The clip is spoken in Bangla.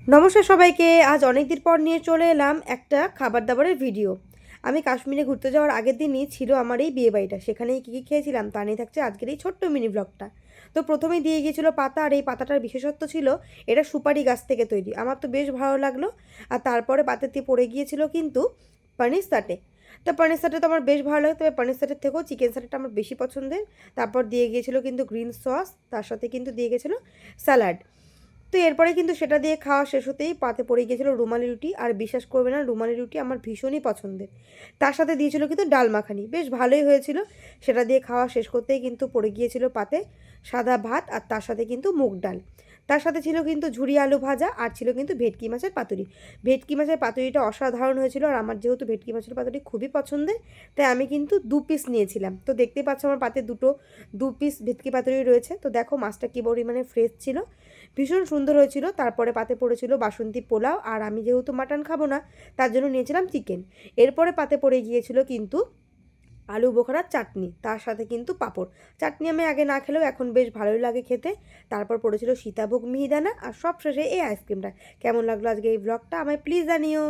নমস্কার সবাইকে। আজ অনেক দিন পর নিয়ে চলে এলাম একটা খাবার দাবারের ভিডিও। আমি কাশ্মীরে ঘুরতে যাওয়ার আগের দিনই ছিল আমার এই বিয়েবাড়িটা। সেখানেই কী কী খেয়েছিলাম তা নিয়ে থাকছে আজকের এই ছোট্ট মিনি ব্লগটা। তো প্রথমেই দিয়ে গিয়েছিল পাতা, আর এই পাতাটার বিশেষত্ব ছিল এটা সুপারি গাছ থেকে তৈরি। আমার তো বেশ ভালো লাগলো। আর তারপরে পাতাতে পড়ে গিয়েছিল কিন্তু পানির সাটে। তো পানির সাটে তো আমার বেশ ভালো লাগে, তবে পানির সাটের থেকেও চিকেন সাটেটা আমার বেশি পছন্দের। তারপর দিয়ে গিয়েছিল কিন্তু গ্রিন সস, তার সাথে কিন্তু দিয়ে গেছিলো স্যালাড। তো এরপরে কিন্তু সেটা দিয়ে খাওয়া শেষ হতেই পাতে পড়ে গিয়েছিল রুমালি রুটি। আর বিশ্বাস করবে না, রুমালি রুটি আমার ভীষণই পছন্দের। তার সাথে দিয়েছিল কিন্তু ডাল মাখানি, বেশ ভালোই হয়েছিল। সেটা দিয়ে খাওয়া শেষ করতেই কিন্তু পড়ে গিয়েছিল পাতে সাদা ভাত, আর তার সাথে কিন্তু মুগ ডাল। তার সাথে ছিল কিন্তু ঝুরি আলু ভাজা, আর ছিল কিন্তু ভেটকি মাছের পাতুরি। ভেটকি মাছের পাতুরিটা অসাধারণ হয়েছিল, আর আমার যেহেতু ভেটকি মাছের পাতুরি খুবই পছন্দের, তাই আমি কিন্তু 2 পিস নিয়েছিলাম। তো দেখতেই পাচ্ছ আমার পাতে 2 পিস ভেটকি পাতুরি রয়েছে। তো দেখো মাছটা কী পরিমাণে ফ্রেশ ছিল, ভীষণ সুন্দর হয়েছিল। তারপরে পাতে পড়েছিল বাসন্তী পোলাও, আর আমি যেহেতু মাটন খাবো না তার জন্য নিয়েছিলাম চিকেন। এরপরে পাতে পড়ে গিয়েছিল কিন্তু আলু বোখরার চাটনি, তার সাথে কিন্তু পাঁপড়। চাটনি আমি আগে না খেলেও এখন বেশ ভালোই লাগে খেতে। তারপর পড়েছিল সীতাভোগ মিহিদানা, আর সব শেষে এই আইসক্রিমটা। কেমন লাগলো আজকে এই ব্লগটা আমায় প্লিজ জানিও।